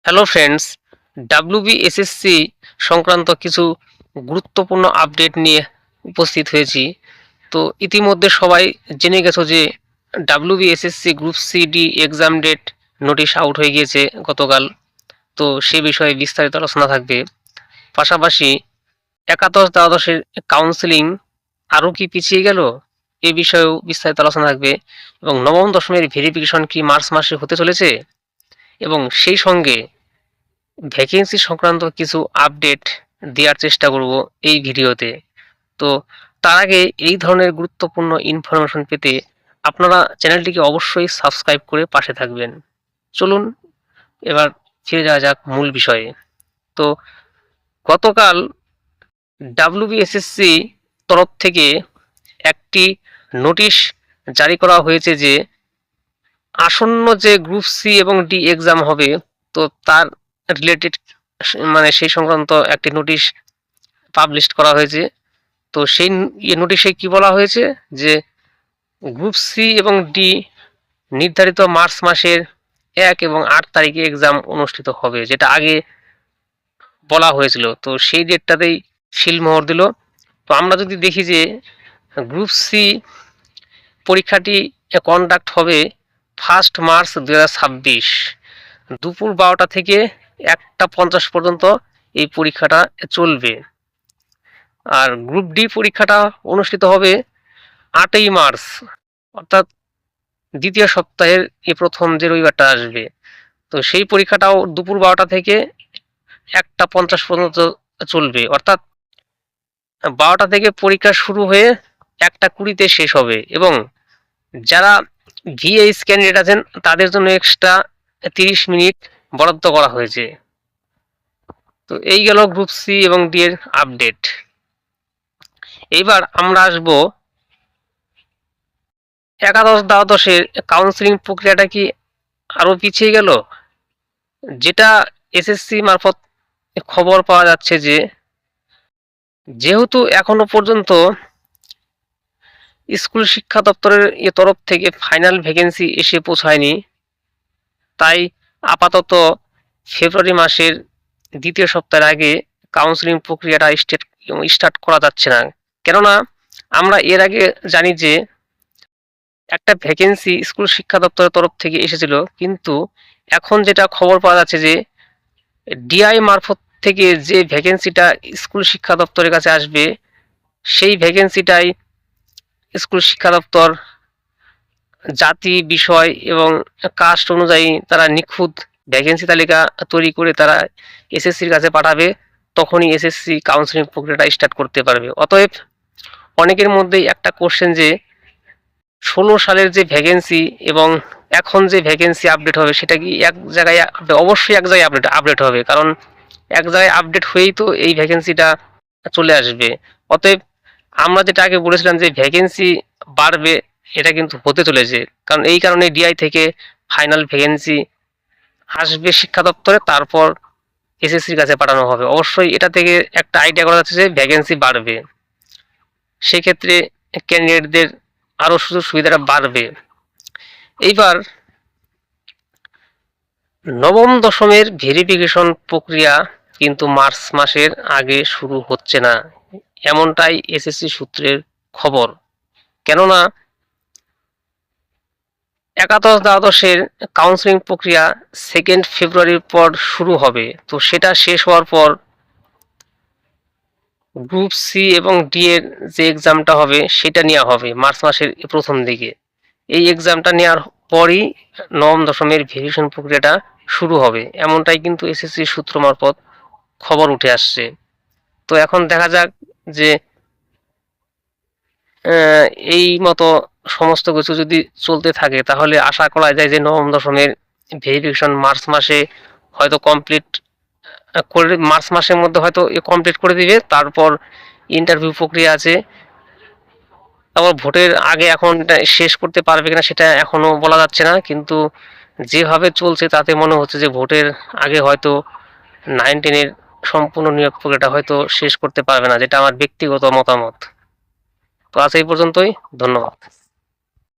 Hello friends, WBSSC সংক্রান্ত কিছু গুরুত্বপূর্ণ আপডেট নিয়ে উপস্থিত হয়েছি। তো ইতিমধ্যে সবাই জেনে গেছো যে WBSSC group C D exam date notice out হয়ে গিয়েছে গতকাল। তো সে বিষয়ে বিস্তারিত আলোচনা থাকবে। পাশাপাশি একাদশ দ্বাদশের কাউন্সেলিং আরও কি পিছিয়ে গেল এ বিষয়েও বিস্তারিত আলোচনা থাকবে, এবং নবম দশমের ভেরিফিকেশন কি মার্চ মাসে হতে চলেছে, এবং সেই সঙ্গে ভ্যাকেন্সি সংক্রান্ত কিছু আপডেট দেওয়ার চেষ্টা করব এই ভিডিওতে। তো তার আগে এই ধরনের গুরুত্বপূর্ণ ইনফরমেশন পেতে আপনারা চ্যানেলটিকে অবশ্যই সাবস্ক্রাইব করে পাশে থাকবেন। চলুন এবার ফিরে যাওয়া যাক মূল বিষয়ে। তো গতকাল ডাব্লিউবিএসএসসি তরফ থেকে একটি নোটিশ জারি করা হয়েছে যে আসন্ন যে গ্রুপ সি এবং ডি এক্সাম হবে, তো তার রিলেটেড সেই সংক্রান্ত একটি নোটিশ পাবলিশ করা হয়েছে। তো সেই নোটিশে কি বলা হয়েছে যে গ্রুপ সি এবং ডি নির্ধারিত মার্চ মাসের 1 এবং 8 তারিখে এক্সাম অনুষ্ঠিত হবে, যেটা আগে বলা হয়েছিল। তো সেই ডেটটাতেই সিলমোহর দিল। তো আমরা যদি দেখি যে গ্রুপ সি পরীক্ষাটি কন্ডাক্ট হবে 1 মার্চ 2026 দুপুর 12টা থেকে 1টা 50 পর্যন্ত এই পরীক্ষাটা চলবে। আর গ্রুপ ডি পরীক্ষাটা অনুষ্ঠিত হবে 8ই মার্চ, অর্থাৎ দ্বিতীয় সপ্তাহের এই প্রথম যে রবিবারটা আসবে। তো সেই পরীক্ষাটাও দুপুর 12টা থেকে 1টা 50 পর্যন্ত চলবে, অর্থাৎ 12টা থেকে পরীক্ষা শুরু হয়ে 1টা 20-তে শেষ হবে। এবং যারা ভিএইচ ক্যান্ডিডেট আছেন তাদের জন্য এক্সট্রা 30 মিনিট বরাদ্দ করা হয়েছে। তো এই গেল গ্রুপ সি এবং ডি এর আপডেট। এইবার আমরা আসব একাদশ দ্বাদশের কাউন্সিলিং প্রক্রিয়াটা কি আরো পিছিয়ে গেল। যেটা এসএসসি মারফত খবর পাওয়া যাচ্ছে যে যেহেতু এখনো পর্যন্ত স্কুল শিক্ষা দপ্তরের তরফ থেকে ফাইনাল ভ্যাকেন্সি এসে পৌঁছায়নি, তাই আপাতত ফেব্রুয়ারি মাসের দ্বিতীয় সপ্তাহের আগে কাউন্সিলিং প্রক্রিয়াটা স্টার্ট করা যাচ্ছে না। কেননা আমরা এর আগে জানি যে একটা ভ্যাকেন্সি স্কুল শিক্ষা দপ্তরের তরফ থেকে এসেছিল, কিন্তু এখন যেটা খবর পাওয়া যাচ্ছে যে ডিআই মারফত থেকে যে ভ্যাকেন্সিটা স্কুল শিক্ষা দপ্তরের কাছে আসবে, সেই ভ্যাকেন্সিটাই স্কুল শিক্ষা দপ্তর জাতি, বিষয় এবং কাস্ট অনুযায়ী তারা নিখুঁত ভ্যাকেন্সি তালিকা তৈরি করে তারা এসএসসির কাছে পাঠাবে। তখনই এসএসসি কাউন্সিলিং প্রক্রিয়াটা স্টার্ট করতে পারবে। অতএব অনেকের মধ্যেই একটা কোশ্চেন যে 16 সালের যে ভ্যাকেন্সি এবং এখন যে ভ্যাকেন্সি আপডেট হবে সেটা কি এক জায়গায়? অবশ্যই এক জায়গায় আপডেট হবে, কারণ এক জায়গায় আপডেট হয়েই তো এই ভ্যাকেন্সিটা চলে আসবে। অতএব আমরা যেটা আগে বলেছিলাম যে ভ্যাকেন্সি বাড়বে, এটা কিন্তু হতে চলেছে। কারণ এই কারণে ডিআই থেকে ফাইনাল ভ্যাকেন্সি আসবে শিক্ষা দপ্তরে, তারপর এসএসসির কাছে পাঠানো হবে। অবশ্যই এটা থেকে একটা আইডিয়া করা যাচ্ছে যে ভ্যাকেন্সি বাড়বে, সেক্ষেত্রে ক্যান্ডিডেটদের আরও সুযোগ সুবিধাটা বাড়বে। এইবার নবম দশমের ভেরিফিকেশন প্রক্রিয়া কিন্তু মার্চ মাসের আগে শুরু হচ্ছে না, এমনটাই এসএসসি সূত্রের খবর। কেননা একাদশ দ্বাদশের কাউন্সিলিং প্রক্রিয়া 2 ফেব্রুয়ারির পর শুরু হবে। তো সেটা শেষ হওয়ার পর গ্রুপ সি এবং ডি এর যে এক্সামটা হবে সেটা নেওয়া হবে মার্চ মাসের প্রথম দিকে। এই এক্সামটা নেওয়ার পরই নবম দশমের ভেরিফিকেশন প্রক্রিয়াটা শুরু হবে, এমনটাই কিন্তু এসএসসি সূত্র মারফত খবর উঠে আসছে। তো এখন দেখা যাক যে এই মতো সমস্ত কিছু যদি চলতে থাকে তাহলে আশা করা যায় যে নবম দশমের ভেরিফিকেশন মার্চ মাসে হয়তো কমপ্লিট করে, মার্চ মাসের মধ্যে হয়তো কমপ্লিট করে দিবে। তারপর ইন্টারভিউ প্রক্রিয়া আছে, তারপর ভোটের আগে এখন শেষ করতে পারবে কিনা সেটা এখনো বলা যাচ্ছে না। কিন্তু যেভাবে চলছে তাতে মনে হচ্ছে যে ভোটের আগে হয়তো 9-10-এর সম্পূর্ণ নিয়োগ প্রক্রিয়াটা হয়তো শেষ করতে পারবে না, যেটা আমার ব্যক্তিগত মতামত। তো আজ এই পর্যন্তই, ধন্যবাদ।